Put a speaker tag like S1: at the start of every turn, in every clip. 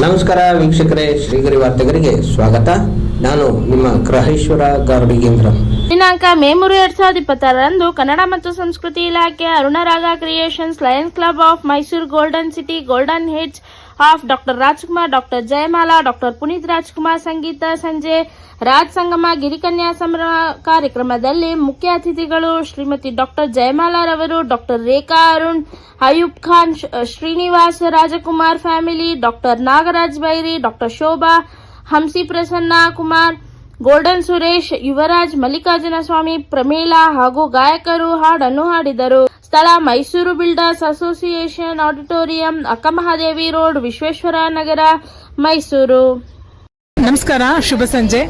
S1: ನಮಸ್ಕಾರ ವೀಕ್ಷಕರೇ, ಶ್ರೀಗರಿ ವಾರ್ತೆಗರಿಗೆ ಸ್ವಾಗತ. ನಾನು ನಿಮ್ಮ ಗ್ರಹೇಶ್ವರ ಗಾರ್ಡಿಗೇಂದ್ರ.
S2: ದಿನಾಂಕ ಮೇ 3, 2026ರಂದು ಕನ್ನಡ ಮತ್ತು ಸಂಸ್ಕೃತಿ ಇಲಾಖೆ Arunaraga creations lions club of Mysuru golden city golden hits of doctor Rajkumar, doctor Jayamala, doctor Puneeth Rajkumar ಸಂಗೀತ ಸಂಜೆ ರಾಜ್ ಸಂಗಮ ಗಿರಿಕನ್ಯಾ ಸಂಭ್ರಮ ಕಾರ್ಯಕ್ರಮದಲ್ಲಿ ಮುಖ್ಯ ಅತಿಥಿಗಳು ಶ್ರೀಮತಿ ಡಾಕ್ಟರ್ ಜಯಮಾಲಾ ರವರು, doctor Rekha Arun, Ayub Khan, Srinivas Rajkumar family, doctor Nagaraj Byri, doctor Shobha, Hamsi Prasanna Kumar, golden Suresh, Yuvaraj, Mallikarjuna Swamy, Pramila ಹಾಗೂ ಗಾಯಕರು ಹಾಡನ್ನು ಹಾಡಿದರು. ಸ್ಥಳ Mysuru builders association auditorium, Akkamahadevi road, Vishweshwara Nagar, Mysuru.
S3: ನಮಸ್ಕಾರ, ಶುಭ ಸಂಜೆ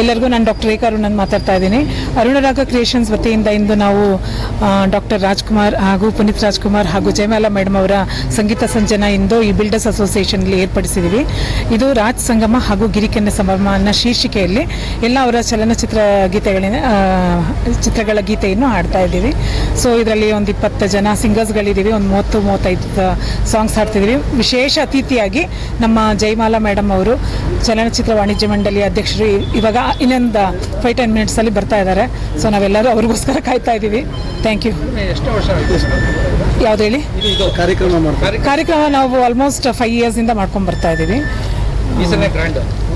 S3: ಎಲ್ಲರಿಗೂ. ನಾನು ಡಾಕ್ಟರ್ ರೇಖಾ ಅರುಣ್ ಮಾತಾಡ್ತಾ ಇದ್ದೀನಿ. ಅರುಣರಾಗ ಕ್ರಿಯೇಷನ್ಸ್ ವತಿಯಿಂದ ಇಂದು ನಾವು ಡಾಕ್ಟರ್ ರಾಜ್ಕುಮಾರ್ ಹಾಗೂ ಪುನೀತ್ ರಾಜ್ಕುಮಾರ್ ಹಾಗೂ ಜಯಮಾಲಾ ಮೇಡಮ್ ಅವರ ಸಂಗೀತ ಸಂಜೆನ ಇಂದು ಈ ಬಿಲ್ಡರ್ಸ್ ಅಸೋಸಿಯೇಷನ್ಲಿ ಏರ್ಪಡಿಸಿದ್ದೀವಿ. ಇದು ರಾಜ್ ಸಂಗಮ ಹಾಗೂ ಗಿರಿಕನ್ಯಾ ಸಂಭ್ರಮ ಅನ್ನೋ ಶೀರ್ಷಿಕೆಯಲ್ಲಿ ಎಲ್ಲ ಅವರ ಚಲನಚಿತ್ರ ಚಿತ್ರಗಳ ಗೀತೆಯನ್ನು ಹಾಡ್ತಾ ಇದ್ದೀವಿ. ಸೊ ಇದರಲ್ಲಿ ಒಂದು 20 ಜನ ಸಿಂಗರ್ಸ್ಗಳಿದ್ದೀವಿ, ಒಂದು 30-35 ಸಾಂಗ್ಸ್ ಹಾಡ್ತಿದ್ದೀವಿ. ವಿಶೇಷ ಅತಿಥಿಯಾಗಿ ನಮ್ಮ ಜಯಮಾಲಾ ಮೇಡಮ್ ಅವರು ಚಲನಚಿತ್ರ ವಾಣಿಜ್ಯ ಮಂಡಳಿ ಅಧ್ಯಕ್ಷರು ಇವಾಗ ಇನ್ನೊಂದು 5-10 ಮಿನಿಟ್ಸ್ ಅಲ್ಲಿ ಬರ್ತಾ ಇದ್ದಾರೆ. ಸೊ ನಾವೆಲ್ಲರೂ ಅವ್ರಿಗೋಸ್ಕರ ಕಾಯ್ತಾ ಇದ್ದೀವಿ. Thank you. ಯಾವ್ದು ಹೇಳಿ? ಕಾರ್ಯಕ್ರಮ ನಾವು ಆಲ್ಮೋಸ್ಟ್ 5 years ಇಂದ ಮಾಡ್ಕೊಂಡ್ ಬರ್ತಾ ಇದ್ದೀವಿ.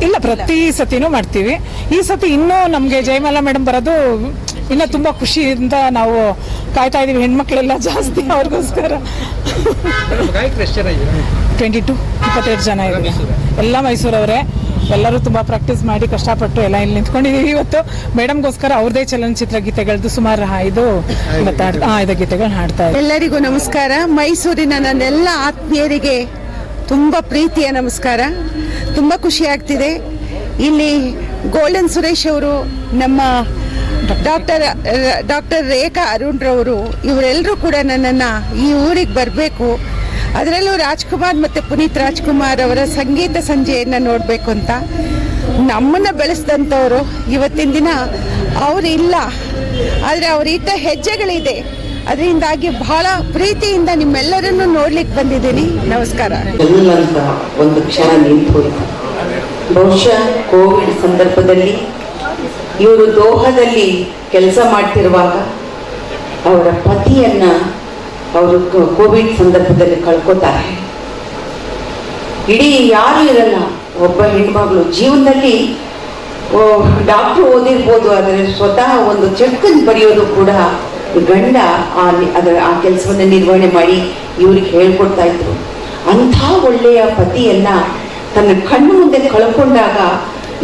S3: ಇಲ್ಲ, ಪ್ರತಿ ಸತಿನೂ ಮಾಡ್ತೀವಿ. ಈ ಸತಿ ಇನ್ನೂ ನಮಗೆ ಜಯಮಾಲಾ ಮೇಡಮ್ ಬರೋದು ಇನ್ನೂ ತುಂಬ ಖುಷಿಯಿಂದ ನಾವು ಕಾಯ್ತಾ ಇದ್ದೀವಿ. ಹೆಣ್ಮಕ್ಳೆಲ್ಲ ಜಾಸ್ತಿ ಅವ್ರಿಗೋಸ್ಕರ. 22 ಜನ ಇದ್ದೀವಿ, ಎಲ್ಲ ಮೈಸೂರವರೇ. ಎಲ್ಲರೂ ತುಂಬ ಪ್ರಾಕ್ಟೀಸ್ ಮಾಡಿ ಕಷ್ಟಪಟ್ಟು ಎಲ್ಲ ಇಲ್ಲಿ ನಿಂತ್ಕೊಂಡಿದ್ದೀವಿ. ಇವತ್ತು ಮೇಡಮ್ಗೋಸ್ಕರ ಅವ್ರದೇ ಚಲನಚಿತ್ರ ಗೀತೆಗಳದ್ದು ಸುಮಾರು 5 ಗೀತೆಗಳು ಹಾಡ್ತಾ ಇದ್ದೀವಿ.
S4: ಎಲ್ಲರಿಗೂ ನಮಸ್ಕಾರ. ಮೈಸೂರಿನ ನನ್ನೆಲ್ಲ ಆತ್ಮೀಯರಿಗೆ ತುಂಬ ಪ್ರೀತಿಯ ನಮಸ್ಕಾರ. ತುಂಬ ಖುಷಿ ಆಗ್ತಿದೆ. ಇಲ್ಲಿ ಗೋಲ್ಡನ್ ಸುರೇಶ್ ಅವರು, ನಮ್ಮ ಡಾಕ್ಟರ್ ರೇಖಾ ಅರುಣ್ ರವರು, ಇವರೆಲ್ಲರೂ ಕೂಡ ನನ್ನನ್ನು ಈ ಊರಿಗೆ ಬರಬೇಕು, ಅದರಲ್ಲೂ ರಾಜ್ಕುಮಾರ್ ಮತ್ತು ಪುನೀತ್ ರಾಜ್ಕುಮಾರ್ ಅವರ ಸಂಗೀತ ಸಂಜೆಯನ್ನು ನೋಡಬೇಕು ಅಂತ ನಮ್ಮನ್ನು ಬೆಳೆಸಿದಂಥವರು. ಇವತ್ತಿನ ದಿನ ಅವರು ಇಲ್ಲ, ಆದರೆ ಅವರಿಟ್ಟ ಹೆಜ್ಜೆಗಳಿದೆ. ಅದರಿಂದಾಗಿ ಬಹಳ ಪ್ರೀತಿಯಿಂದ ನಿಮ್ಮೆಲ್ಲರನ್ನು ನೋಡ್ಲಿಕ್ಕೆ ಬಂದಿದ್ದೀನಿ. ನಮಸ್ಕಾರ.
S5: ಒಂದು ಕ್ಷಣ ನಿಂತು ಹೋಯಿತು. ಬಹುಶಃ ಕೋವಿಡ್ ಸಂದರ್ಭದಲ್ಲಿ ಇವರು ದೋಹದಲ್ಲಿ ಕೆಲಸ ಮಾಡ್ತಿರುವಾಗ ಅವರ ಪತಿಯನ್ನ ಅವರು ಕೋವಿಡ್ ಸಂದರ್ಭದಲ್ಲಿ ಕಳ್ಕೊತಾರೆ. ಇಡೀ ಯಾರು ಇರಲ್ಲ, ಒಬ್ಬ ಹೆಣ್ಮಗಳು ಜೀವನದಲ್ಲಿ ಡಾಕ್ಟರ್ ಓದಿರ್ಬೋದು, ಆದರೆ ಸ್ವತಃ ಒಂದು ಚೆಕ್ಕನ್ನು ಬರೆಯೋದು ಕೂಡ ಗಂಡ ಆ ಕೆಲಸವನ್ನು ನಿರ್ವಹಣೆ ಮಾಡಿ ಇವ್ರಿಗೆ ಹೇಳ್ಕೊಡ್ತಾ ಇದ್ರು. ಅಂಥ ಒಳ್ಳೆಯ ಪತಿಯನ್ನ ತನ್ನ ಕಣ್ಣು ಮುಂದೆ ಕಳ್ಕೊಂಡಾಗ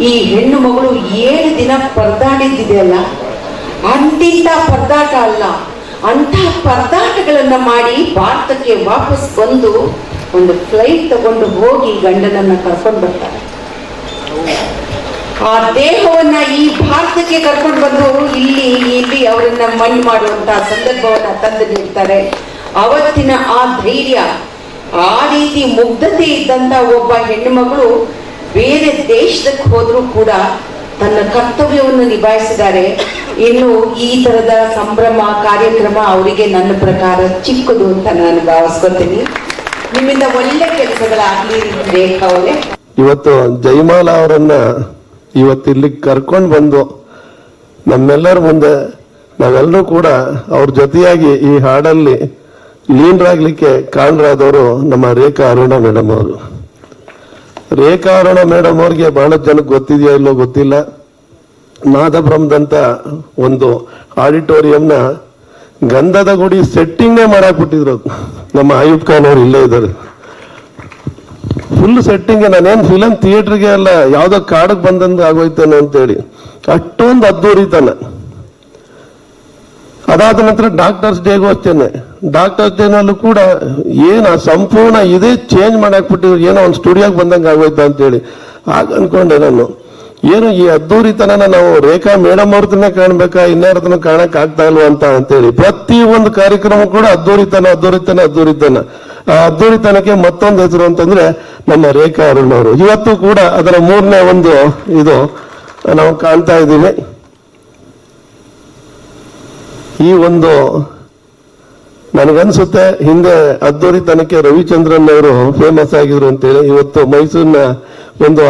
S5: ಈ ಹೆಣ್ಣು ಮಗಳು 7 ದಿನ ಪರದಾಡಿದ್ದಿದೆಯಲ್ಲ, ಅಂತಿಂತ ಪರದಾಟ ಅಲ್ಲ, ಅಂಥ ಪರದಾಟಗಳನ್ನ ಮಾಡಿ ಭಾರತಕ್ಕೆ ವಾಪಸ್ ಬಂದು ಒಂದು ಫ್ಲೈಟ್ ತಗೊಂಡು ಹೋಗಿ ಗಂಡನನ್ನ ಕರ್ಕೊಂಡು ಬರ್ತಾರೆ. ಆ ದೇಹವನ್ನ ಈ ಭಾರತಕ್ಕೆ ಕರ್ಕೊಂಡು ಬಂದು ಇಲ್ಲಿ ಅವರನ್ನ ಮಣ್ಣು ಮಾಡುವಂತ ಸಂದರ್ಭವನ್ನ ತಂದು ನೀಡ್ತಾರೆ. ಅವತ್ತಿನ ಆ ಧೈರ್ಯ, ಆ ರೀತಿ ಮುಗ್ಧತೆ ಇದ್ದಂತ ಒಬ್ಬ ಹೆಣ್ಣು ಮಗಳು ಬೇರೆ ದೇಶಕ್ಕೆ ಹೋದ್ರೂ ಕೂಡ ತನ್ನ ಕರ್ತವ್ಯವನ್ನು ನಿಭಾಯಿಸಿದ್ದಾರೆ. ಇನ್ನು ಈ ತರದ ಸಂಭ್ರಮ ಕಾರ್ಯಕ್ರಮ ಅವರಿಗೆ ನನ್ನ ಪ್ರಕಾರ ಚಿಕ್ಕದು ಅಂತ ನಾನು ಭಾವಿಸ್ಕೊತೀನಿ. ನಿಮ್ಮಿಂದ ಒಳ್ಳೆ ಕೆಲಸಗಳಾಗ್ಲಿ ರೇಖಾ ಅವರೇ.
S6: ಇವತ್ತು ಜಯಮಾಲಾ ಅವರನ್ನ ಇವತ್ತಿಲ್ಲಿ ಕರ್ಕೊಂಡು ಬಂದು ನಮ್ಮೆಲ್ಲರ ಮುಂದೆ ನಾವೆಲ್ಲರೂ ಕೂಡ ಅವ್ರ ಜೊತೆಯಾಗಿ ಈ ಹಾಡಲ್ಲಿ ಲೀನರಾಗ್ಲಿಕ್ಕೆ ಕಾರಣರಾದವರು ನಮ್ಮ ರೇಖಾ ಅರುಣ ಮೇಡಮ್ ಅವರು. ರೇಖಾ ಅರುಣ ಮೇಡಮ್ ಅವ್ರಿಗೆ ಬಹಳ ಜನಕ್ಕೆ ಗೊತ್ತಿದೆಯೋ ಇಲ್ಲೋ ಗೊತ್ತಿಲ್ಲ. ನಾದಬ್ರಹ್ಮದಂತ ಒಂದು ಆಡಿಟೋರಿಯಂನ ಗಂಧದ ಗುಡಿ ಸೆಟ್ಟಿಂಗೇ ಮಾಡಾಕ್ಬಿಟ್ಟಿದ್ರು. ನಮ್ಮ ಅಯೂಬ್ ಖಾನ್ ಅವ್ರು ಇಲ್ಲೇ ಇದ್ದಾರೆ. Full setting. ನಾನೇನು ಫಿಲಮ್ ಥಿಯೇಟರ್ಗೆ ಅಲ್ಲ, ಯಾವ್ದೋ ಕಾಡಕ್ಕೆ ಬಂದಂದು ಆಗೋಯ್ತೇನೋ ಅಂತೇಳಿ ಅಷ್ಟೊಂದು ಅದ್ದೂರಿತನ. ಅದಾದ ನಂತರ ಡಾಕ್ಟರ್ಸ್ ಡೇಗೂ ಅಷ್ಟೇನೆ. ಡಾಕ್ಟರ್ಸ್ ಡೇನಲ್ಲೂ ಕೂಡ ಏನು ಸಂಪೂರ್ಣ ಇದೇ ಚೇಂಜ್ ಮಾಡಾಕ್ಬಿಟ್ಟಿದ್ರು. ಏನೋ ಒಂದು ಸ್ಟುಡಿಯೋಗೆ ಬಂದಂಗೆ ಆಗೋಯ್ತು ಅಂತೇಳಿ ಆಗ ಅನ್ಕೊಂಡೆ ನಾನು. ಏನು ಈ ಅದ್ದೂರಿತನ ನಾವು ರೇಖಾ ಮೇಡಮ್ ಅವ್ರದನ್ನೇ ಕಾಣ್ಬೇಕಾ, ಇನ್ಯಾರದನ್ನು ಕಾಣಕ್ ಆಗ್ತಾ ಇಲ್ವಾ ಅಂತೇಳಿ ಪ್ರತಿ ಒಂದು ಕಾರ್ಯಕ್ರಮ ಕೂಡ ಅದ್ದೂರಿತನ. ಆ ಅದ್ದೂರಿತನಕ್ಕೆ ಮತ್ತೊಂದು ಹೆಸರು ಅಂತಂದ್ರೆ ನಮ್ಮ ರೇಖಾ ಅರುಣ್ ಅವರು. ಇವತ್ತು ಕೂಡ ಅದರ 3ನೇ ಒಂದು ಇದು ನಾವು ಕಾಣ್ತಾ ಇದ್ದೀವಿ. ಈ ಒಂದು ನನಗನ್ಸುತ್ತೆ ಹಿಂದೆ ಅದ್ದೂರಿತನಕ್ಕೆ ರವಿಚಂದ್ರನ್ ಅವರು ಫೇಮಸ್ ಆಗಿದ್ರು ಅಂತೇಳಿ ಇವತ್ತು ಮೈಸೂರಿನ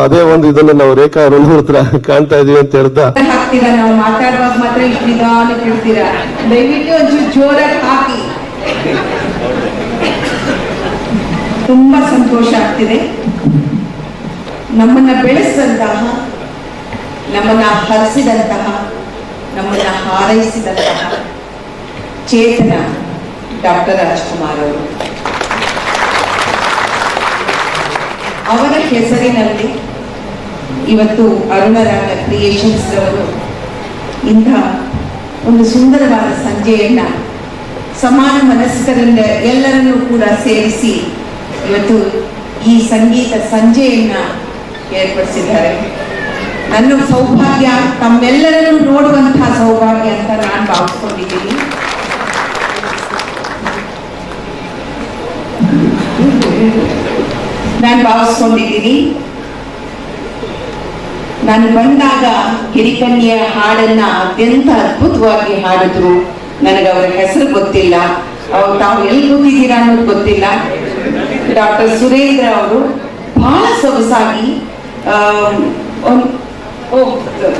S6: ಅದೇ ಒಂದು ಇದನ್ನ ನಾವು ರೇಖಾ ಅರುಣ್ ಹತ್ರ ಕಾಣ್ತಾ ಇದೀವಿ ಅಂತ ಹೇಳ್ತಾ
S5: ಹಾಕ್ತೀರಾ, ನಾವು ಮಾತಾಡುವಾಗ ಮಾತ್ರ ಇಷ್ಟು ನಿಧಾನ ಕೇಳ್ತೀರಾ. ದಯವಿಟ್ಟು ಒಂಚೂರು ಜೋರಾಗಿ ಹಾಕಿ. ತುಂಬಾ ಸಂತೋಷ ಆಗ್ತಿದೆ. ನಮ್ಮನ್ನ ಬೆಳೆಸಿದಂತಹ, ನಮ್ಮನ್ನ ಹರಿಸಿದಂತಹ, ನಮ್ಮನ್ನ ಹಾರೈಸಿದಂತಹ ಚೇತನ ಡಾಕ್ಟರ್ ರಾಜ್ಕುಮಾರ್ ಅವರು, ಅವರ ಹೆಸರಿನಲ್ಲಿ ಇವತ್ತು ಅರುಣರಾಗ ಕ್ರಿಯೇಷನ್ಸ್ ಅವರು ಇಂಥ ಒಂದು ಸುಂದರವಾದ ಸಂಜೆಯನ್ನ ಸಮಾನ ಮನಸ್ಕರಿಂದ ಎಲ್ಲರನ್ನೂ ಕೂಡ ಸೇರಿಸಿ ಇವತ್ತು ಈ ಸಂಗೀತ ಸಂಜೆಯನ್ನ ಏರ್ಪಡಿಸಿದ್ದಾರೆ. ನನ್ನ ಸೌಭಾಗ್ಯ, ತಮ್ಮೆಲ್ಲರನ್ನು ನೋಡುವಂತಹ ಸೌಭಾಗ್ಯ ಅಂತ ನಾನು ಭಾವಿಸ್ಕೊಂಡಿದ್ದೀನಿ. ನಾನು ಬಂದಾಗ ಹಿರಿಕನ್ಯೆಯ ಹಾಡನ್ನ ಅತ್ಯಂತ ಅದ್ಭುತವಾಗಿ ಹಾಡಿದ್ರು. ನನಗೆ ಅವರ ಹೆಸರು ಗೊತ್ತಿಲ್ಲ, ತಾವು ಎಲ್ಲಿ ಕೂತಿದ್ದೀರಾ ಅನ್ನೋದು ಗೊತ್ತಿಲ್ಲ. ಡಾಕ್ಟರ್ ಸುರೇಂದ್ರ ಅವರು ಬಹಳ ಸೊಗಸಾಗಿ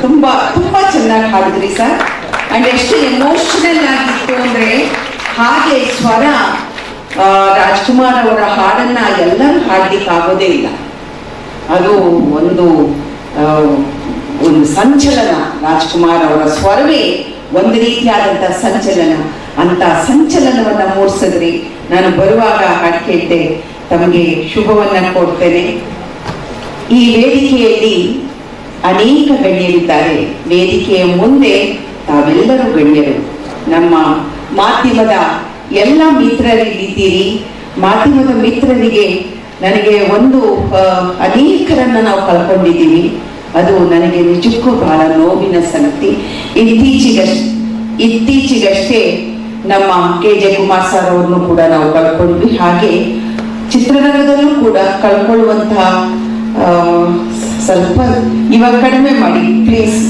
S5: ತುಂಬಾ ತುಂಬಾ ಚೆನ್ನಾಗಿ ಹಾಡಿದ್ರಿ ಸರ್. ಅಂಡ್ ಎಷ್ಟು ಎಮೋಷನಲ್ ಆಗಿತ್ತು ಅಂದ್ರೆ, ಹಾಗೆ ಸ್ವರ ರಾಜ್ಕುಮಾರ್ ಅವರ ಹಾಡನ್ನ ಎಲ್ಲರೂ ಹಾಡ್ಲಿಕ್ಕೆ ಆಗೋದೇ ಇಲ್ಲ. ಅದು ಒಂದು ಸಂಚಲನ. ರಾಜ್ಕುಮಾರ್ ಅವರ ಸ್ವರವೇ ಒಂದು ರೀತಿಯಾದಂತಹ ಸಂಚಲನ. ಅಂತ ಸಂಚಲನವನ್ನ ಮೂಡಿಸಿದ್ರಿ. ನಾನು ಬರುವಾಗ ಹಾಡು ಕೇಳ್ತೆ, ತಮಗೆ ಶುಭವನ್ನ ಕೊಡ್ತೇನೆ. ಈ ವೇದಿಕೆಯಲ್ಲಿ ಅನೇಕ ಗಣ್ಯರಿದ್ದಾರೆ. ವೇದಿಕೆಯ ಮುಂದೆ ತಾವೆಲ್ಲರೂ ಗಣ್ಯರು. ನಮ್ಮ ಮಾಧ್ಯಮದ ಎಲ್ಲ ಮಿತ್ರರಿಲ್ಲಿದ್ದೀರಿ. ಮಾಧ್ಯಮದ ಮಿತ್ರರಿಗೆ ನನಗೆ ಅನೇಕರನ್ನ ನಾವು ಕಳ್ಕೊಂಡಿದ್ದೀವಿ. ಅದು ನನಗೆ ನಿಜಕ್ಕೂ ಬಹಳ ನೋವಿನ ಸಂಗತಿ. ಇತ್ತೀಚೆಗಷ್ಟೇ ನಮ್ಮ KJ ಕುಮಾರ್ ಸರ್ ಅವ್ರನ್ನು ಕೂಡ ನಾವು ಕಳ್ಕೊಂಡ್ವಿ. ಹಾಗೆ ಚಿತ್ರರಂಗದಲ್ಲೂ ಕೂಡ ಕಳ್ಕೊಳ್ಳುವಂತಹ ಸ್ವಲ್ಪ ಇವಾಗ ಕಡಿಮೆ ಮಾಡಿ ಪ್ಲೀಸ್.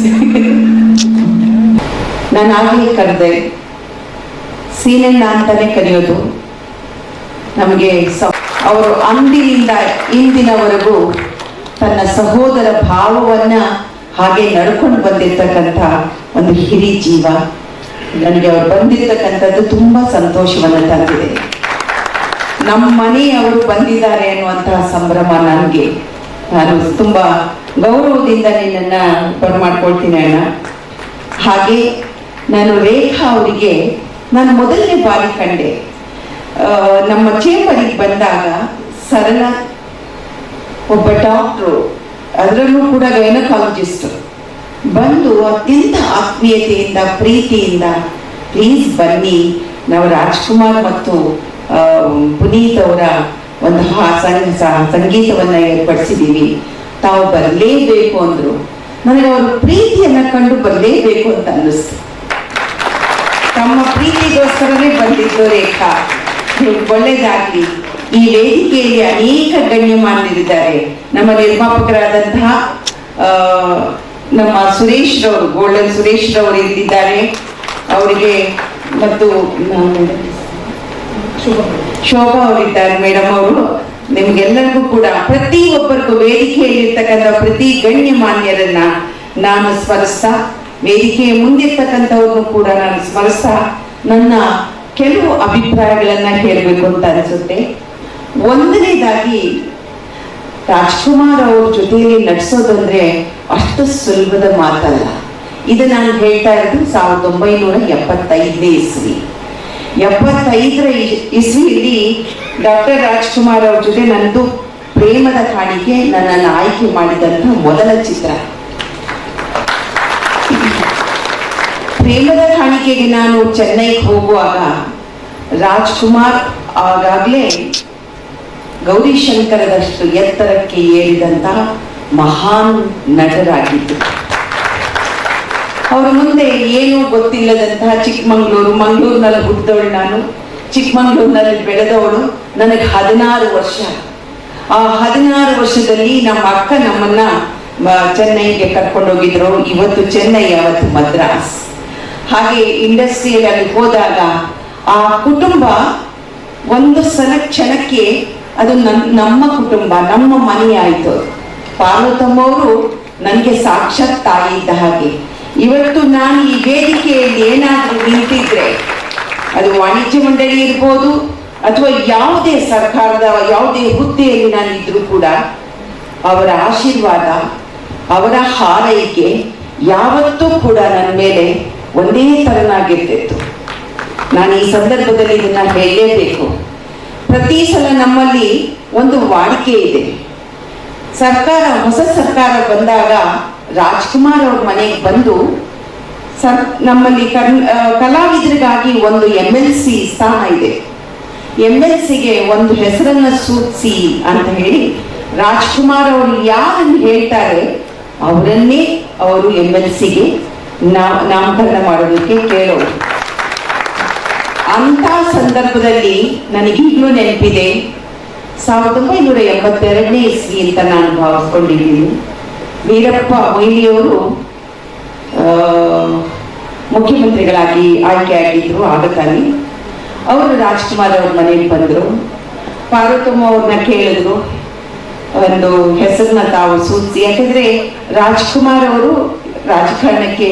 S5: ನಾನು ಆಗಲೇ ಕರೆದೆ, ಸೀನಣ್ಣ ಅಂತಾನೆ ಕರೆಯೋದು. ನಮಗೆ ಅವರು ಅಂದಿನಿಂದ ಇಂದಿನವರೆಗೂ ತನ್ನ ಸಹೋದರ ಭಾವವನ್ನ ಹಾಗೆ ನಡ್ಕೊಂಡು ಬಂದಿರ್ತಕ್ಕಂಥ ಒಂದು ಹಿರಿ ಜೀವ. ನನಗೆ ಅವ್ರು ಬಂದಿರ್ತಕ್ಕಂಥದ್ದು ತುಂಬಾ ಸಂತೋಷವನ್ನ ತಂದಿದೆ. ನಮ್ಮ ಮನೆಯವರು ಬಂದಿದ್ದಾರೆ ಅನ್ನುವಂತಹ ಸಂಭ್ರಮ ನನಗೆ. ನಾನು ತುಂಬಾ ಗೌರವದಿಂದ ನಿನ್ನನ್ನ ಬರಮಾಡ್ಕೊಳ್ತೀನಿ ಅಣ್ಣ. ಹಾಗೆ ನಾನು ರೇಖಾ ಅವರಿಗೆ ನಾನು ಮೊದಲನೇ ಬಾರಿ ಕಂಡೆ. ನಮ್ಮ ಚೇಂಬರಿಗೆ ಬಂದಾಗ ಸರಳ ಒಬ್ಬ ಡಾಕ್ಟ್ರು, ಅದರಲ್ಲೂ ಕೂಡ ಗೈನಕಾಲಜಿಸ್ಟ್ ಬಂದು ಅತ್ಯಂತ ಆತ್ಮೀಯತೆಯಿಂದ ಪ್ರೀತಿಯಿಂದ, ಪ್ಲೀಸ್ ಬನ್ನಿ, ನಾವು ರಾಜ್ಕುಮಾರ್ ಮತ್ತು ಪುನೀತ್ ಅವರ ಒಂದು ಸಂಗೀತವನ್ನ ಏರ್ಪಡಿಸಿದ್ದೀವಿ, ತಾವು ಬರಲೇಬೇಕು ಅಂದ್ರು. ನನಗೆ ಅವರ ಪ್ರೀತಿಯನ್ನ ಕಂಡು ಬರಲೇಬೇಕು ಅಂತ ಅನ್ನಿಸ್ತು. ತಮ್ಮ ಪ್ರೀತಿಗೋಸ್ಕರವೇ ಬಂದಿದ್ದು ರೇಖಾ. ಒಳ್ಳೆಯದಾಗ್ಲಿ. ಈ ವೇದಿಕೆಯಲ್ಲಿ ಅನೇಕ ಗಣ್ಯಮಾನ್ಯರಿದ್ದಾರೆ. ನಮ್ಮ ನಿರ್ಮಾಪಕರಾದಂತಹ ನಮ್ಮ ಸುರೇಶ್ ರವರು, ಗೋಲ್ಡನ್ ಸುರೇಶ್ ರವರು ಇಲ್ಲಿದ್ದಾರೆ. ಅವರಿಗೆ ಮತ್ತು ಶೋಭಾ ಅವರಿದ್ದಾರೆ ಮೇಡಮ್ ಅವರು. ನಿಮ್ಗೆಲ್ಲರಿಗೂ ಕೂಡ ಪ್ರತಿಯೊಬ್ಬರಿಗೂ ವೇದಿಕೆಯಲ್ಲಿರ್ತಕ್ಕಂಥ ಪ್ರತಿ ಗಣ್ಯಮಾನ್ಯರನ್ನ ನಾನು ಸ್ಮರಿಸ್ತಾ, ವೇದಿಕೆಯ ಮುಂದಿರ್ತಕ್ಕಂಥವ್ರನ್ನು ಕೂಡ ನಾನು ಸ್ಮರಿಸ್ತಾ ನನ್ನ ಕೆಲವು ಅಭಿಪ್ರಾಯಗಳನ್ನ ಹೇಳಬೇಕು ಅಂತ ಅನಿಸುತ್ತೆ. ಒಂದನೇದಾಗಿ, ರಾಜ್ಕುಮಾರ್ ಅವ್ರ ಜೊತೆಯಲ್ಲಿ ನಟಿಸೋದಂದ್ರೆ ಅಷ್ಟು ಸುಲಭದ ಮಾತಲ್ಲ. ಇದು ನಾನು ಹೇಳ್ತಾ ಇರೋದು 1975ನೇ ಇಸ್ವಿ. 75ರ ಇಸ್ವಿಯಲ್ಲಿ ಡಾಕ್ಟರ್ ರಾಜ್ಕುಮಾರ್ ಅವ್ರ ಜೊತೆ ನಂದು ಪ್ರೇಮದ ಕಾಣಿಕೆ ನನ್ನನ್ನು ಆಯ್ಕೆ ಮಾಡಿದಂತ ಮೊದಲ ಚಿತ್ರ. ಪ್ರೇಮದ ಕಾಣಿಕೆಗೆ ನಾನು ಚೆನ್ನೈಗೆ ಹೋಗುವಾಗ ರಾಜ್ಕುಮಾರ್ ಆಗಾಗ್ಲೇ ಗೌರಿಶಂಕರದಷ್ಟು ಎತ್ತರಕ್ಕೆ ಏರಿದಂತಹ ಮಹಾನ್ ನಟರಾಗಿದ್ದು, ಅವರ ಮುಂದೆ ಏನೂ ಗೊತ್ತಿಲ್ಲದಂತಹ ಮಂಗಳೂರಿನಲ್ಲಿ ಹುಟ್ಟಿದವಳು ನಾನು, ಚಿಕ್ಕಮಂಗ್ಳೂರಿನಲ್ಲಿ ಬೆಳೆದವಳು. ನನಗೆ 16 ವರ್ಷ. ಆ 16 ವರ್ಷದಲ್ಲಿ ನಮ್ಮ ಅಕ್ಕ ನಮ್ಮನ್ನ ಚೆನ್ನೈಗೆ ಕರ್ಕೊಂಡೋಗಿದ್ರು. ಇವತ್ತು ಚೆನ್ನೈ, ಅವತ್ತು ಮದ್ರಾಸ್. ಹಾಗೆ ಇಂಡಸ್ಟ್ರಿಯಲ್ಲಿ ಹೋದಾಗ ಆ ಕುಟುಂಬ ಒಂದು ಸಲ ಕ್ಷಣಕ್ಕೆ ಅದು ನಮ್ಮ ಕುಟುಂಬ, ನಮ್ಮ ಮನೆ ಆಯ್ತು. ಪಾರ್ವತಮ್ಮವರು ನನಗೆ ಸಾಕ್ಷಾತ್ ತಾಯಿ ಇದ್ದ ಹಾಗೆ. ಇವತ್ತು ನಾನು ಈ ವೇದಿಕೆಯಲ್ಲಿ ಏನಾದರೂ ನಿಂತಿದ್ರೆ, ಅದು ವಾಣಿಜ್ಯ ಮಂಡಳಿ ಇರ್ಬೋದು ಅಥವಾ ಯಾವುದೇ ಸರ್ಕಾರದ ಯಾವುದೇ ಹುದ್ದೆಯಲ್ಲಿ ನಾನಿದ್ರೂ ಕೂಡ ಅವರ ಆಶೀರ್ವಾದ, ಅವರ ಹಾರೈಕೆ ಯಾವತ್ತೂ ಕೂಡ ನನ್ನ ಮೇಲೆ ಒಂದೇ ತರನಾಗಿರ್ತಿತ್ತು. ನಾನು ಈ ಸಂದರ್ಭದಲ್ಲಿ ಇದನ್ನ ಹೇಳಲೇಬೇಕು. ಪ್ರತಿ ಸಲ ನಮ್ಮಲ್ಲಿ ಒಂದು ವಾಡಿಕೆ ಇದೆ. ಹೊಸ ಸರ್ಕಾರ ಬಂದಾಗ ರಾಜ್ಕುಮಾರ್ ಅವ್ರ ಮನೆಗೆ ಬಂದು ನಮ್ಮಲ್ಲಿ ಕಲಾವಿದರಿಗಾಗಿ ಒಂದು MLC ಸ್ಥಾನ ಇದೆ. MLCಗೆ ಒಂದು ಹೆಸರನ್ನ ಸೂಚಿಸಿ ಅಂತ ಹೇಳಿ ರಾಜ್ಕುಮಾರ್ ಅವರು ಯಾರನ್ನು ಹೇಳ್ತಾರೆ ಅವರನ್ನೇ ಅವರು MLCಗೆ ನಾಮಕರಣ ಮಾಡೋದಕ್ಕೆ ಕೇಳೋರು. ಅಂತ ಸಂದರ್ಭದಲ್ಲಿ ನನಗೀಗಲೂ ನೆನಪಿದೆ, 1982ನೇ ಇಸ್ವಿ ಅಂತ ನಾನು ಭಾವಿಸ್ಕೊಂಡಿದ್ದೀನಿ. ವೀರಪ್ಪ ಮೊಯ್ಲಿಯವರು ಮುಖ್ಯಮಂತ್ರಿಗಳಾಗಿ ಆಯ್ಕೆಯಾಗಿದ್ರು. ಆಗತಾನೆ ಅವರು ರಾಜ್ಕುಮಾರ್ ಅವ್ರ ಮನೆಗೆ ಬಂದರು. ಪಾರ್ವತಮ್ಮ ಅವ್ರನ್ನ ಕೇಳಿದ್ರು ಒಂದು ಹೆಸರನ್ನ ತಾವು ಸೂಚಿಸಿ. ಯಾಕಂದ್ರೆ ರಾಜ್ಕುಮಾರ್ ಅವರು ರಾಜಕಾರಣಕ್ಕೆ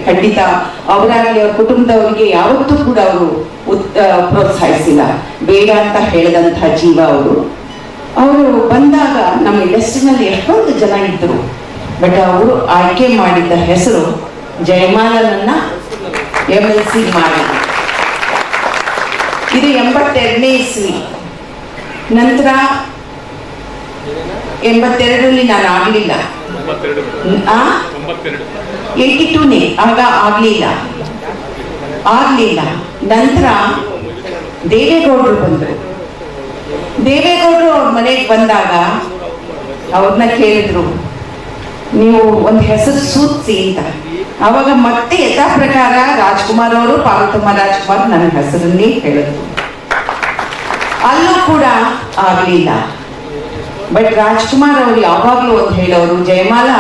S5: ಖಂಡಿತ ಅವರಾಗಲಿ ಅವ್ರ ಕುಟುಂಬದವರಿಗೆ ಯಾವತ್ತೂ ಕೂಡ ಅವರು ಪ್ರೋತ್ಸಾಹಿಸಿಲ್ಲ, ಬೇಡ ಅಂತ ಹೇಳಿದಂತಹ ಜೀವ ಅವರು. ಬಂದಾಗ ನಮ್ಮ ಇಂಡಸ್ಟ್ರಿನಲ್ಲಿ ಎಷ್ಟೊಂದು ಜನ ಇದ್ರು, ಬಟ್ ಅವರು ಆಯ್ಕೆ ಮಾಡಿದ್ದ ಹೆಸರು ಜಯಮಾಲನನ್ನ MLC ಮಾಡಿ. ಇದು 82ನೇ ಇಸ್ವಿ. ನಂತರ 82ರಲ್ಲಿ ನಾನು ಆಗ್ಲಿಲ್ಲ, 82ನೇ ಆಗ ಆಗ್ಲಿಲ್ಲ. ನಂತರ ದೇವೇಗೌಡರು ಬಂದರು. ದೇವೇಗೌಡರು ಅವ್ರ ಮನೆಗೆ ಬಂದಾಗ ಅವ್ರನ್ನ ಕೇಳಿದ್ರು, ನೀವು ಒಂದು ಹೆಸರು ಸೂಚಿಸಿ ಅಂತ. ಅವಾಗ ಮತ್ತೆ ಯಥಾ ಪ್ರಕಾರ ರಾಜ್ಕುಮಾರ್ ಅವರು, ಪಾರ್ವತಮ್ಮ ರಾಜ್ಕುಮಾರ್ ನನ್ನ ಹೆಸರನ್ನೇ ಹೇಳಿದ್ರು. ಅಲ್ಲೂ ಕೂಡ ಆಗ್ಲಿಲ್ಲ. ಬಟ್ ರಾಜ್ಕುಮಾರ್ ಅವರು ಯಾವಾಗ್ಲೂ ಒಂದು ಹೇಳೋರು, ಜಯಮಾಲ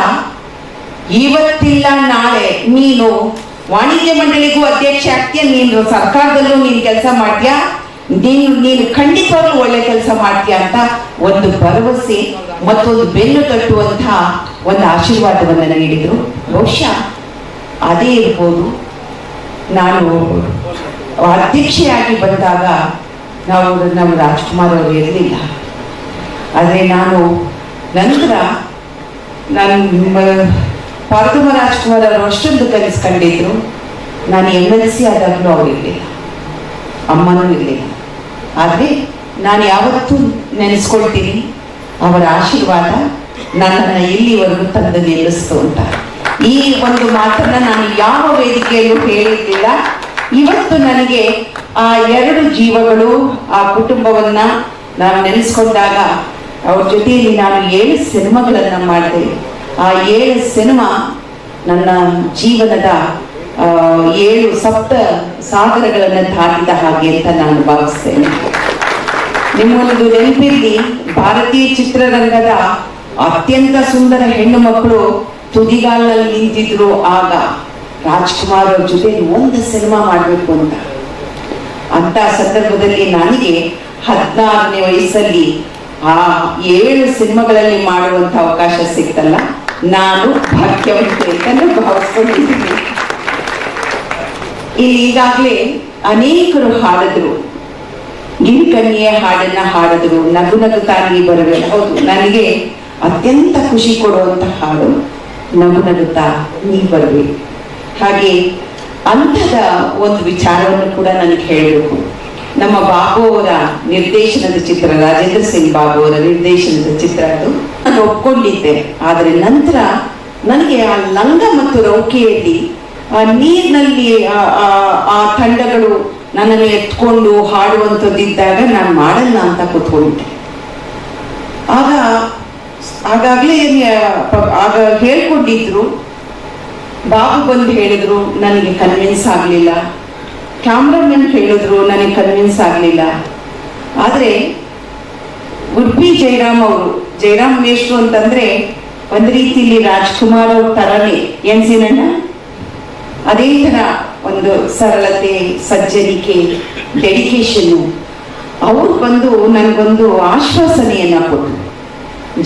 S5: ಇವತ್ತಿಲ್ಲ ನಾಳೆ ನೀನು ವಾಣಿಜ್ಯ ಮಂಡಳಿಗೂ ಅಧ್ಯಕ್ಷ ಆಗ್ತೀಯ, ನೀನು ಸರ್ಕಾರದಲ್ಲೂ ನೀನು ಕೆಲಸ ಮಾಡ್ತೀಯ, ನೀನು ಖಂಡಿತವಾಗ್ಲೂ ಒಳ್ಳೆ ಕೆಲಸ ಮಾಡ್ತೀಯ ಅಂತ ಒಂದು ಭರವಸೆ ಮತ್ತೊಂದು ಬೆನ್ನು ತಟ್ಟುವಂತಹ ಒಂದು ಆಶೀರ್ವಾದವನ್ನು ನೀಡಿದ್ರು. ಬಹುಶಃ ಅದೇ ಇರ್ಬೋದು. ನಾನು ಅಧ್ಯಕ್ಷೆಯಾಗಿ ಬಂದಾಗ ನಮ್ಮ ರಾಜ್ಕುಮಾರ್ ಅವರು ಇರಲಿಲ್ಲ. ಆದರೆ ನಂತರ ಪಾರ್ವತಮ್ಮ ರಾಜ್ಕುಮಾರ್ ಅವರು ಅಷ್ಟೊಂದು ಕನಸ್ಕೊಂಡಿದ್ರು. ನಾನು MLC ಆದಾಗಲೂ ಅವರಿರಲಿಲ್ಲ, ಅಮ್ಮನೂ ಇರಲಿಲ್ಲ. ಆದರೆ ನಾನು ಯಾವತ್ತೂ ನೆನೆಸ್ಕೊಳ್ತೀನಿ, ಅವರ ಆಶೀರ್ವಾದ ನನ್ನನ್ನು ಇಲ್ಲಿವರೆಗೂ ತಂದು ನಿಲ್ಲಿಸ್ತು ಅಂತ. ಈ ಒಂದು ಮಾತನ್ನ ನಾನು ಯಾವ ವೇದಿಕೆಯಲ್ಲೂ ಹೇಳಿರಲಿಲ್ಲ. ಇವತ್ತು ನನಗೆ ಆ 2 ಜೀವಗಳು, ಆ ಕುಟುಂಬವನ್ನ ನಾನು ನೆನೆಸ್ಕೊಂಡಾಗ ಅವ್ರ ಜೊತೆಯಲ್ಲಿ ನಾನು 7 ಸಿನಿಮಾಗಳನ್ನ ಮಾಡಿದೆ. ಆ 7 ಸಿನಿಮಾ ನನ್ನ ಜೀವನದ 7 ಸಪ್ತ ಸಾಗರಗಳನ್ನು ದಾಟಿದ ಹಾಗೆ ಅಂತ ನಾನು ಭಾವಿಸ್ತೇನೆ. ನಿಮ್ಮೊಂದು ನೆನಪಿರಲಿ, ಭಾರತೀಯ ಚಿತ್ರರಂಗದ ಅತ್ಯಂತ ಸುಂದರ ಹೆಣ್ಣು ಮಕ್ಕಳು ತುದಿಗಾಲಲ್ಲಿ ನಿಂತಿದ್ರು. ಆಗ ರಾಜ್ಕುಮಾರ್ ಅವ್ರ ಜೊತೆ ಒಂದು ಸಿನಿಮಾ ಮಾಡಬೇಕು ಅಂತ ಸಂದರ್ಭದಲ್ಲಿ ನನಗೆ 16ನೇ ವಯಸ್ಸಲ್ಲಿ ಆ 7 ಸಿನಿಮಾಗಳಲ್ಲಿ ಮಾಡುವಂತ ಅವಕಾಶ ಸಿಕ್ತಲ್ಲ, ನಾನು ಭಾಗ್ಯವಂತೆ ಅಂತ ಭಾವಿಸ್ಕೊಂಡಿದ್ದೀನಿ. ಈಗಾಗಲೇ ಅನೇಕರು ಹಾಡಿದ್ರು, ಗಿರಿಕನ್ಯೆಯ ಹಾಡನ್ನ ಹಾಡಿದ್ರು, ನಗು ನಗುತ್ತಾಗಿ ಬರುವೆ. ಹೌದು, ನನಗೆ ಅತ್ಯಂತ ಖುಷಿ ಕೊಡುವಂತ ಹಾಡು ನಗು ನಗುತ್ತಾ ನೀ ಬರುವೆ. ಹಾಗೆ ಅಂಥದ ಒಂದು ವಿಚಾರವನ್ನು ಕೂಡ ನನಗೆ ಹೇಳಬೇಕು. ನಮ್ಮ ಬಾಬು ಅವರ ನಿರ್ದೇಶನದ ಚಿತ್ರ, ರಾಜೇಂದ್ರ ಸಿಂಗ್ ಬಾಬು ಅವರ ನಿರ್ದೇಶನದ ಚಿತ್ರ, ಅದು ನಾನು ಒಪ್ಕೊಂಡಿದ್ದೆ. ಆದರೆ ನಂತರ ನನಗೆ ಆ ಲಂಗ ಮತ್ತು ರೌಕೆಯಲ್ಲಿ ಆ ನೀರಿನಲ್ಲಿ ಆ ತಂಡಗಳು ನನ್ನನ್ನು ಎತ್ಕೊಂಡು ಹಾಡುವಂಥದ್ದಿದ್ದಾಗ ನಾನು ಮಾಡಲ್ಲ ಅಂತ ಕೂತ್ಕೊಂಡಿದ್ದೆ. ಆಗ ಹೇಳ್ಕೊಂಡಿದ್ರು. ಬಾಬು ಬಂದು ಹೇಳಿದ್ರು, ನನಗೆ ಕನ್ವಿನ್ಸ್ ಆಗಲಿಲ್ಲ. ಕ್ಯಾಮ್ರಾಮನ್ ಹೇಳಿದ್ರು, ನನಗೆ ಕನ್ವಿನ್ಸ್ ಆಗಲಿಲ್ಲ. ಆದರೆ ಉಡುಪಿ ಜಯರಾಮ್ ಮೇಷ್ಟ್ರು ಅಂತಂದ್ರೆ ಒಂದು ರೀತಿಯಲ್ಲಿ ರಾಜ್ಕುಮಾರ್ ಅವ್ರ ತರನೇ, ಏನ್ಸಿನಣ್ಣ ಅದೇ ಥರ ಒಂದು ಸರಳತೆ, ಸಜ್ಜನಿಕೆ, ಡೆಡಿಕೇಶನ್ನು. ಅವ್ರು ಬಂದು ನನಗೊಂದು ಆಶ್ವಾಸನೆಯನ್ನ ಕೊಟ್ಟರು.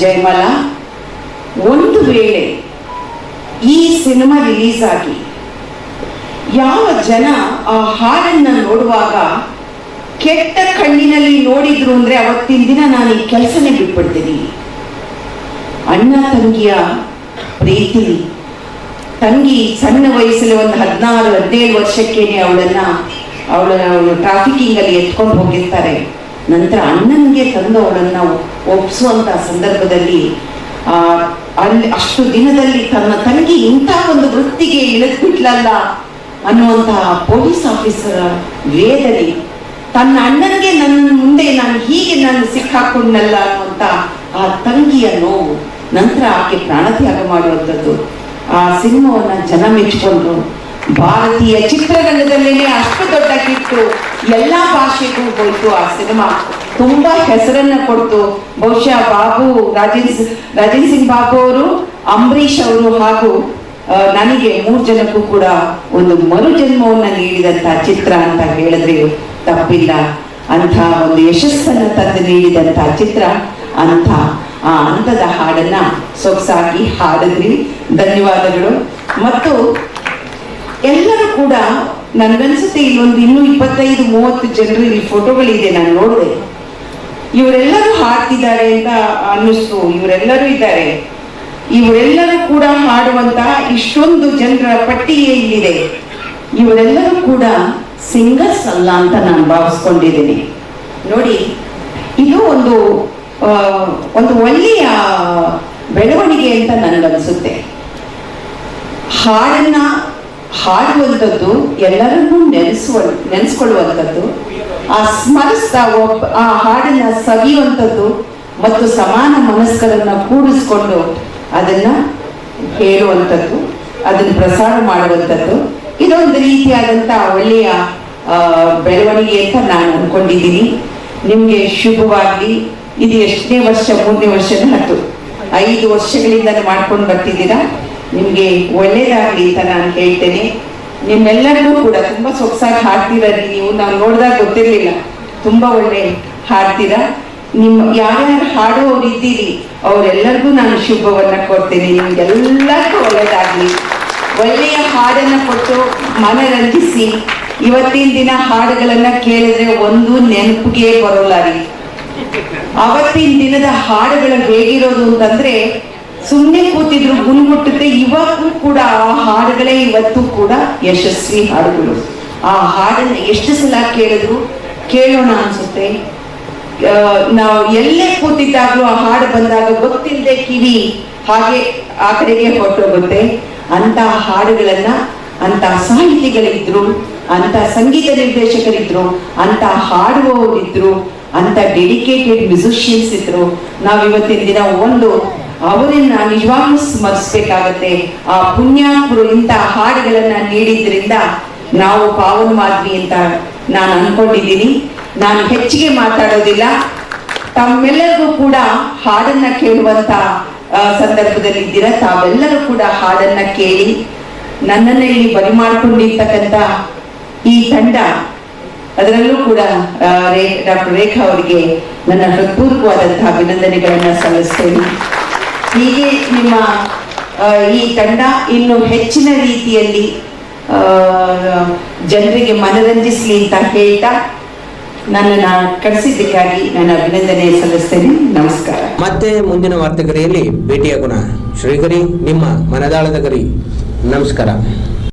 S5: ಜಯಮಾಲಾ, ಒಂದು ವೇಳೆ ಈ ಸಿನಿಮಾ ರಿಲೀಸ್ ಆಗಿ ಯಾವ ಜನ ಆ ಹಾಡನ್ನ ನೋಡುವಾಗ ಕೆಟ್ಟ ಕಣ್ಣಿನಲ್ಲಿ ನೋಡಿದ್ರು ಅಂದ್ರೆ ಅವತ್ತಿನ ದಿನ ನಾನು ಈ ಕೆಲಸನೇ ಬಿಟ್ಬಿಡ್ತೀನಿ. ಅಣ್ಣ ತಂಗಿಯ ಪ್ರೀತಿ, ತಂಗಿ ಸಣ್ಣ ವಯಸ್ಸಲ್ಲಿ ಒಂದು 16-17 ವರ್ಷಕ್ಕೇನೆ ಅವಳನ್ನು ಟ್ರಾಫಿಕಿಂಗ್ ಅಲ್ಲಿ ಎತ್ಕೊಂಡು ಹೋಗಿರ್ತಾರೆ. ನಂತರ ಅಣ್ಣನಿಗೆ ತಂದು ಅವಳನ್ನ ಒಪ್ಪಿಸುವಂತ ಸಂದರ್ಭದಲ್ಲಿ ಅಲ್ಲಿ ಅಷ್ಟು ದಿನದಲ್ಲಿ ತನ್ನ ತಂಗಿ ಇಂಥ ಒಂದು ವೃತ್ತಿಗೆ ಇಳಿದ್ಬಿಟ್ಲಲ್ಲ ಅನ್ನುವಂತಹ ಪೊಲೀಸ್ ಆಫೀಸರ್ ವೇದನೆ, ತನ್ನ ಅಣ್ಣನಿಗೆ ನನ್ನ ಮುಂದೆ ನಾನು ಹೀಗೆ ಸಿಕ್ಕಾಕೊಂಡಲ್ಲ ಅನ್ನುವಂತ ಆ ತಂಗಿಯ ನೋವು, ನಂತರ ಆಕೆ ಪ್ರಾಣತ್ಯಾಗ ಮಾಡುವಂಥದ್ದು. ಆ ಸಿನಿಮಾವನ್ನ ಜನ ಮೆಚ್ಚಿಕೊಂಡ್ರು. ಭಾರತೀಯ ಚಿತ್ರರಂಗದಲ್ಲೇನೆ ಅಷ್ಟು ದೊಡ್ಡ ಕಿಟ್ಟು, ಎಲ್ಲಾ ಭಾಷೆಗೂ ಹೋಯ್ತು. ಆ ಸಿನಿಮಾ ತುಂಬಾ ಹೆಸರನ್ನ ಕೊಡ್ತು. ಬಹುಶಃ ರಾಜೇಂದ್ರ ಸಿಂಗ್ ಬಾಬು ಅವರು, ಅಂಬರೀಷ್ ಅವರು ಹಾಗೂ ನನಗೆ 3 ಜನಕ್ಕೂ ಕೂಡ ಒಂದು ಮರುಜನ್ಮವನ್ನ ನೀಡಿದಂತಹ ಚಿತ್ರ ಅಂತ ಹೇಳಿದ್ರೆ ತಪ್ಪಿಲ್ಲ. ಅಂಥ ಒಂದು ಯಶಸ್ಸನ್ನು ತಂದು ನೀಡಿದಂತಹ ಚಿತ್ರ. ಅಂಥ ಆ ಹಂತದ ಹಾಡನ್ನ ಸೊಗಸಾಗಿ ಹಾಡಿದ್ರಿ. ಧನ್ಯವಾದಗಳು. ಮತ್ತು ಎಲ್ಲರೂ ಕೂಡ ನನ್ಗನ್ಸುತ್ತೆ ಇಲ್ಲೊಂದು ಇನ್ನೂ 25-30 ಜನರು ಇಲ್ಲಿ ಫೋಟೋಗಳಿದೆ, ನಾನು ನೋಡಿದೆ. ಇವರೆಲ್ಲರೂ ಹಾಡ್ತಿದ್ದಾರೆ ಅಂತ ಅನ್ನಿಸ್ತು. ಇವರೆಲ್ಲರೂ ಇದ್ದಾರೆ. ಇವರೆಲ್ಲರೂ ಕೂಡ ಹಾಡುವಂತ ಇಷ್ಟೊಂದು ಜನರ ಪಟ್ಟಿಯೇ ಇಲ್ಲಿದೆ. ಇವರೆಲ್ಲರೂ ಕೂಡ ಸಿಂಗರ್ಸ್ ಅಲ್ಲ ಅಂತ ನಾನು ಭಾವಿಸ್ಕೊಂಡಿದ್ದೀನಿ. ನೋಡಿ, ಇದು ಒಂದು ಒಳ್ಳೆಯ ಬೆಳವಣಿಗೆ ಅಂತ ನನಗನ್ಸುತ್ತೆ. ಹಾಡನ್ನ ಹಾಡುವಂಥದ್ದು, ಎಲ್ಲರನ್ನೂ ನೆನೆಸ್ಕೊಳ್ಳುವಂಥದ್ದು, ಆ ಸ್ಮರಿಸ್ತಾ ಆ ಹಾಡನ್ನ ಸವಿಯುವಂಥದ್ದು ಮತ್ತು ಸಮಾನ ಮನಸ್ಕರನ್ನ ಕೂಡಿಸ್ಕೊಂಡು ಅದನ್ನ ಹೇಳುವಂಥದ್ದು, ಅದನ್ನ ಪ್ರಸಾರ ಮಾಡುವಂಥದ್ದು, ಇದೊಂದು ರೀತಿಯಾದಂಥ ಒಳ್ಳೆಯ ಬೆಳವಣಿಗೆ ಅಂತ ನಾನು ಅನ್ಕೊಂಡಿದ್ದೀನಿ. ನಿಮ್ಗೆ ಶುಭವಾಗ್ಲಿ. ಇದು ಎಷ್ಟನೇ ವರ್ಷ? 3ನೇ ವರ್ಷದ 5 ವರ್ಷಗಳಿಂದ ಮಾಡ್ಕೊಂಡು ಬರ್ತಿದ್ದೀರಾ. ನಿಮ್ಗೆ ಒಳ್ಳೇದಾಗ್ಲಿ ಅಂತ ನಾನು ಹೇಳ್ತೇನೆ. ನಿಮ್ಮೆಲ್ಲರಿಗೂ ಕೂಡ ತುಂಬಾ ಸೊಗಸಾಗಿ ಹಾಡ್ತೀರಿ ನೀವು. ನಾವು ನೋಡಿದಾಗ ಗೊತ್ತಿರ್ಲಿಲ್ಲ, ತುಂಬಾ ಒಳ್ಳೆ ಹಾಡ್ತೀರಾ. ಯಾರ್ಯಾರು ಹಾಡುವವರು ಇದ್ದೀರಿ ಅವರೆಲ್ಲರಿಗೂ ನಾನು ಶುಭವನ್ನ ಕೊಡ್ತೇನೆ. ನಿಮ್ಗೆಲ್ಲರಿಗೂ ಒಳ್ಳೇದಾಗ್ಲಿ. ಒಳ್ಳೆಯ ಹಾಡನ್ನ ಕೊಟ್ಟು ಮನರಂಜಿಸಿ. ಇವತ್ತಿನ ದಿನ ಹಾಡುಗಳನ್ನ ಕೇಳಿದ್ರೆ ಒಂದು ನೆನಪಿಗೆ ಬರೋಲ್ಲ ರೀ. ಅವತ್ತಿನ ದಿನದ ಹಾಡುಗಳು ಹೇಗಿರೋದು ಅಂತಂದ್ರೆ, ಸುಮ್ಮನೆ ಕೂತಿದ್ರು ಗುಣಗುಟ್ಟುತ್ತೆ. ಇವಾಗೂ ಕೂಡ ಆ ಹಾಡುಗಳೇ ಇವತ್ತು ಕೂಡ ಯಶಸ್ವಿ ಹಾಡುಗಳು. ಆ ಹಾಡನ್ನ ಎಷ್ಟು ಸಲ ಕೇಳಿದ್ರು ಕೇಳೋಣ ಅನ್ಸುತ್ತೆ. ನಾವು ಎಲ್ಲೇ ಕೂತಿದ್ದಾಗ್ಲೂ ಆ ಹಾಡು ಬಂದಾಗ ಗೊತ್ತಿಲ್ಲದೆ ಕಿವಿ ಹಾಗೆ ಆ ಕಡೆಗೆ ಹೊರಟೋಗುತ್ತೆ. ಅಂತ ಹಾಡುಗಳನ್ನ ಅಂತ ಸಾಹಿತಿಗಳಿದ್ರು, ಅಂತ ಸಂಗೀತ ನಿರ್ದೇಶಕರಿದ್ರು, ಅಂತ ಹಾಡುವವರಿದ್ರು, ಅಂತ ಡೆಡಿಕೇಟೆಡ್ ಮ್ಯೂಸಿಷಿಯನ್ಸ್ ಇದ್ರು. ನಾವು ಇವತ್ತಿನ ದಿನ ಅವರನ್ನ ನಿಜವಾಗ್ಲೂ ಸ್ಮರಿಸ್ಬೇಕಾಗತ್ತೆ. ಆ ಪುಣ್ಯಾತ್ಮರು ಇಂಥ ಹಾಡುಗಳನ್ನ ನೀಡಿದ್ರಿಂದ ನಾವು ಪಾವನವಾದ್ವಿ ಅಂತ ನಾನು ಅನ್ಕೊಂಡಿದ್ದೀನಿ. ನಾನು ಹೆಚ್ಚಿಗೆ ಮಾತಾಡೋದಿಲ್ಲ. ತಮ್ಮೆಲ್ಲರಿಗೂ ಕೂಡ ಹಾಡನ್ನ ಕೇಳುವಂತ ಸಂದರ್ಭದಲ್ಲಿ ಇದ್ದೀರಾ. ತಾವೆಲ್ಲರೂ ಕೂಡ ಹಾಡನ್ನ ಕೇಳಿ ನನ್ನನ್ನ ಇಲ್ಲಿ ಬರಿ ಮಾಡ್ಕೊಂಡಿರ್ತಕ್ಕಂಥ ಈ ತಂಡ, ಅದರಲ್ಲೂ ಕೂಡ ಡಾಕ್ಟರ್ ರೇಖಾ ಅವರಿಗೆ ನನ್ನ ಹೃತ್ಪೂರ್ವಕವಾದಂತಹ ಅಭಿನಂದನೆಗಳನ್ನ ಸಲ್ಲಿಸ್ತೇನೆ. ಹೀಗೆ ನಿಮ್ಮ ಈ ತಂಡ ಇನ್ನು ಹೆಚ್ಚಿನ ರೀತಿಯಲ್ಲಿ ಜನರಿಗೆ ಮನರಂಜಿಸಲಿ ಅಂತ ಹೇಳ್ತಾ ನನ್ನನ್ನು ಕರೆಸಿದ್ದಕ್ಕಾಗಿ ನಾನು ಅಭಿನಂದನೆ ಸಲ್ಲಿಸ್ತೇನೆ. ನಮಸ್ಕಾರ.
S1: ಮತ್ತೆ ಮುಂದಿನ ವಾರ್ತೆಗರಿಯಲ್ಲಿ ಭೇಟಿಯಾಗೋಣ. ಶ್ರೀಗರಿ, ನಿಮ್ಮ ಮನದಾಳದ ಗರಿ. ನಮಸ್ಕಾರ.